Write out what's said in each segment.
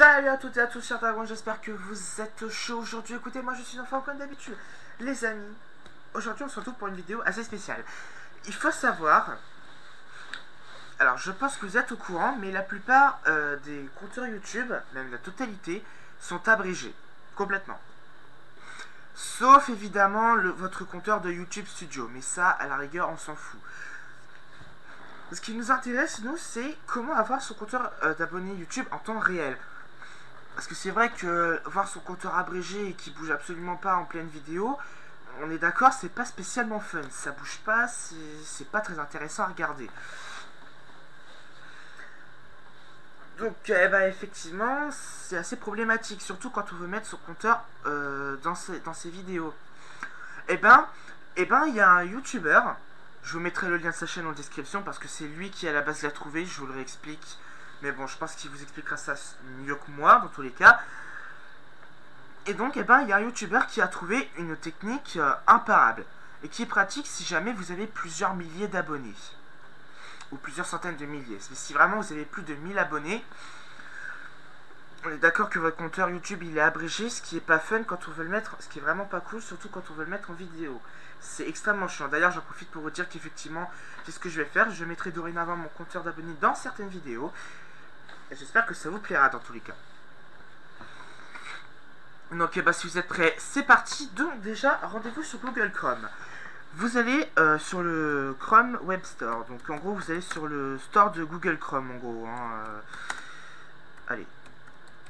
Salut à toutes et à tous, chers dragons, j'espère que vous êtes chauds aujourd'hui. Écoutez, moi je suis enfant comme d'habitude. Les amis, aujourd'hui on se retrouve pour une vidéo assez spéciale. Il faut savoir, alors je pense que vous êtes au courant, mais la plupart des compteurs YouTube, même la totalité, sont abrégés, complètement. Sauf évidemment votre compteur de YouTube Studio, mais ça à la rigueur on s'en fout. Ce qui nous intéresse, nous, c'est comment avoir son compteur d'abonnés YouTube en temps réel. Parce que c'est vrai que voir son compteur abrégé et qui bouge absolument pas en pleine vidéo, on est d'accord, c'est pas spécialement fun. Ça bouge pas, c'est pas très intéressant à regarder. Donc, effectivement, c'est assez problématique, surtout quand on veut mettre son compteur dans ses vidéos. Il y a un YouTuber. Je vous mettrai le lien de sa chaîne en description parce que c'est lui qui à la base l'a trouvé, je vous le réexplique. Mais bon, je pense qu'il vous expliquera ça mieux que moi dans tous les cas. Et donc, il y a un YouTuber qui a trouvé une technique imparable et qui est pratique si jamais vous avez plusieurs milliers d'abonnés. Ou plusieurs centaines de milliers. Mais si vraiment vous avez plus de 1000 abonnés, on est d'accord que votre compteur YouTube il est abrégé, ce qui est pas fun quand on veut le mettre, ce qui est vraiment pas cool, surtout quand on veut le mettre en vidéo. C'est extrêmement chiant. D'ailleurs, j'en profite pour vous dire qu'effectivement, c'est ce que je vais faire. Je mettrai dorénavant mon compteur d'abonnés dans certaines vidéos. Et j'espère que ça vous plaira dans tous les cas. Donc, si vous êtes prêts, c'est parti. Donc, déjà, rendez-vous sur Google Chrome. Vous allez sur le Chrome Web Store. Donc, en gros, vous allez sur le store de Google Chrome, en gros. Allez.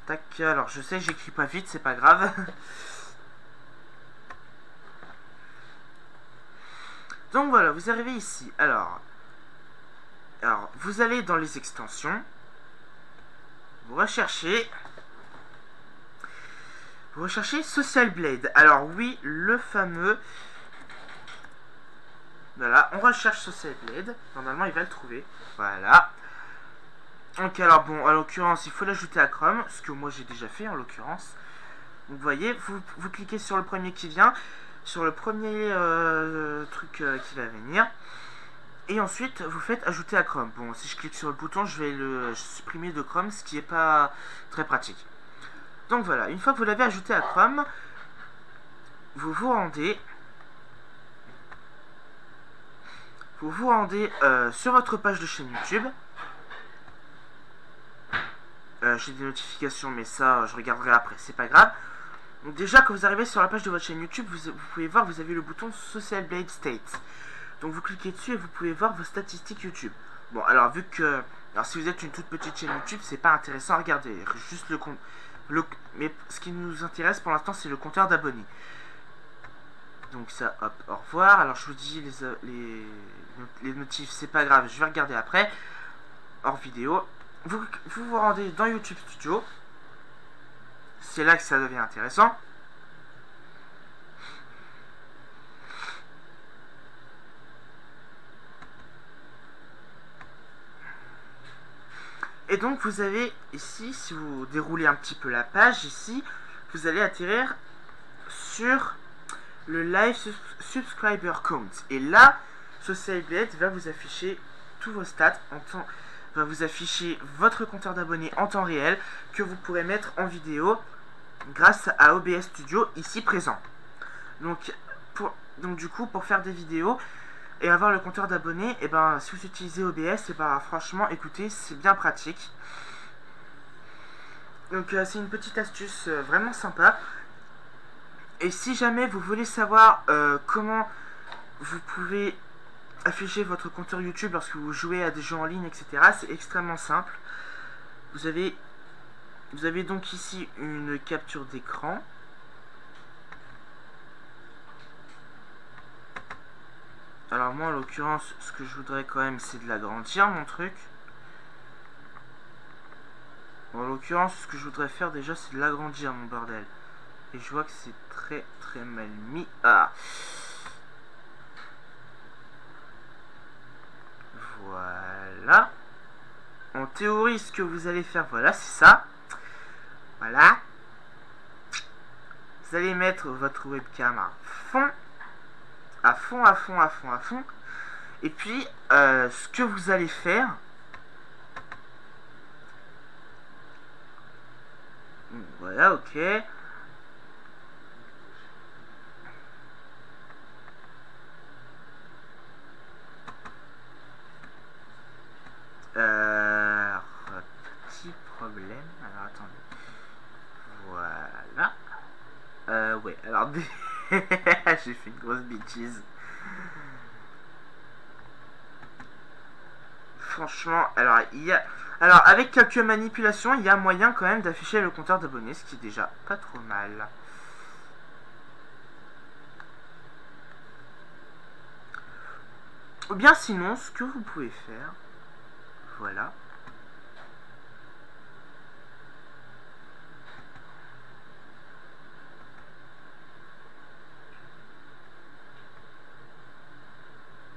Tac. Alors, je sais, j'écris pas vite, c'est pas grave. Donc voilà, vous arrivez ici. Alors, vous allez dans les extensions. Vous recherchez Social Blade. Alors oui, le fameux. Voilà, on recherche Social Blade. Normalement, il va le trouver. Voilà. Donc alors bon, en l'occurrence, il faut l'ajouter à Chrome, ce que moi j'ai déjà fait en l'occurrence. Donc vous voyez, vous cliquez sur le premier qui vient. Sur le premier truc qui va venir. Et ensuite, vous faites ajouter à Chrome. Bon, si je clique sur le bouton, je vais le supprimer de Chrome, ce qui n'est pas très pratique. Donc voilà, une fois que vous l'avez ajouté à Chrome, vous vous rendez sur votre page de chaîne YouTube. J'ai des notifications, mais ça, je regarderai après, c'est pas grave. Donc déjà, quand vous arrivez sur la page de votre chaîne YouTube, vous pouvez voir, vous avez le bouton Social Blade State. Donc vous cliquez dessus et vous pouvez voir vos statistiques YouTube. Bon, alors alors si vous êtes une toute petite chaîne YouTube, c'est pas intéressant à regarder. Juste mais ce qui nous intéresse pour l'instant, c'est le compteur d'abonnés. Donc ça, hop, au revoir. Alors je vous dis, les notifs, c'est pas grave, je vais regarder après. Hors vidéo. Vous rendez dans YouTube Studio. C'est là que ça devient intéressant. Et donc vous avez ici, si vous déroulez un petit peu la page, ici, vous allez atterrir sur le Live Subscriber Count. Et là, Social Blade va vous afficher tous vos stats va vous afficher votre compteur d'abonnés en temps réel que vous pourrez mettre en vidéo grâce à OBS Studio ici présent. Donc du coup, pour faire des vidéos et avoir le compteur d'abonnés, si vous utilisez OBS, franchement, écoutez, c'est bien pratique. Donc c'est une petite astuce vraiment sympa. Et si jamais vous voulez savoir comment vous pouvez afficher votre compteur YouTube lorsque vous jouez à des jeux en ligne, etc., c'est extrêmement simple. Vous avez donc ici une capture d'écran. Alors moi en l'occurrence, ce que je voudrais quand même, c'est de l'agrandir mon truc. En l'occurrence, ce que je voudrais faire déjà, c'est de l'agrandir mon bordel. Et je vois que c'est très très mal mis. Ah, voilà. En théorie, ce que vous allez faire, voilà, c'est ça. Voilà. Vous allez mettre votre webcam à fond. À fond, à fond, à fond, à fond. Et puis, ce que vous allez faire, Voilà, ok. Petit problème. Alors attendez. Voilà. Ouais, alors j'ai fait une grosse bêtise. Franchement, alors avec quelques manipulations, il y a moyen quand même d'afficher le compteur d'abonnés, ce qui est déjà pas trop mal. Ou bien sinon, ce que vous pouvez faire, voilà.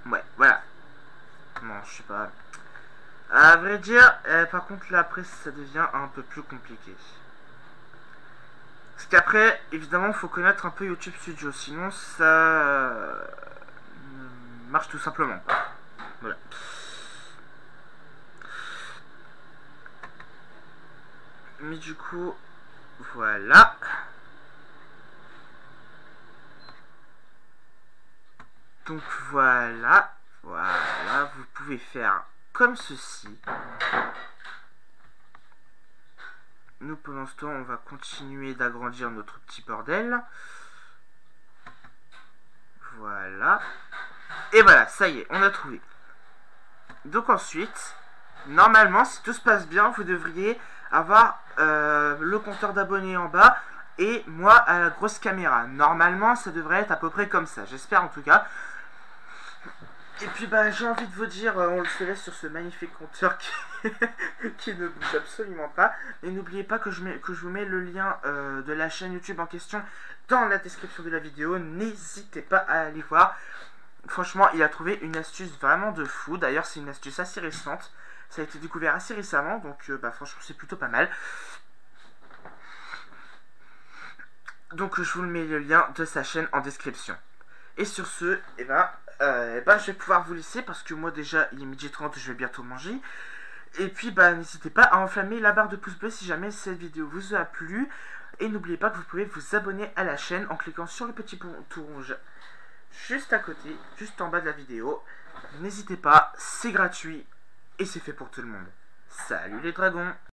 Ouais, voilà. Non, je sais pas. À vrai dire, par contre là après ça devient un peu plus compliqué. Parce qu'après, évidemment, il faut connaître un peu YouTube Studio, sinon ça ne marche tout simplement pas. Voilà. Mais du coup, voilà. Donc voilà, voilà, vous pouvez faire comme ceci. Nous, pendant ce temps, on va continuer d'agrandir notre petit bordel. Voilà. Et voilà, ça y est, on a trouvé. Donc ensuite, normalement, si tout se passe bien, vous devriez avoir le compteur d'abonnés en bas et moi à la grosse caméra. Normalement, ça devrait être à peu près comme ça. J'espère en tout cas. Et puis bah j'ai envie de vous dire, on se laisse sur ce magnifique compteur qui ne bouge absolument pas. Et n'oubliez pas que je vous mets le lien de la chaîne YouTube en question dans la description de la vidéo. N'hésitez pas à aller voir. Franchement, il a trouvé une astuce vraiment de fou. D'ailleurs, c'est une astuce assez récente. Ça a été découvert assez récemment, donc bah franchement c'est plutôt pas mal. Donc je vous mets le lien de sa chaîne en description. Et sur ce, je vais pouvoir vous laisser parce que moi déjà il est 12h30, je vais bientôt manger. Et puis bah n'hésitez pas à enflammer la barre de pouce bleu si jamais cette vidéo vous a plu. Et n'oubliez pas que vous pouvez vous abonner à la chaîne en cliquant sur le petit bouton rouge juste à côté, juste en bas de la vidéo. N'hésitez pas, c'est gratuit et c'est fait pour tout le monde. Salut les dragons!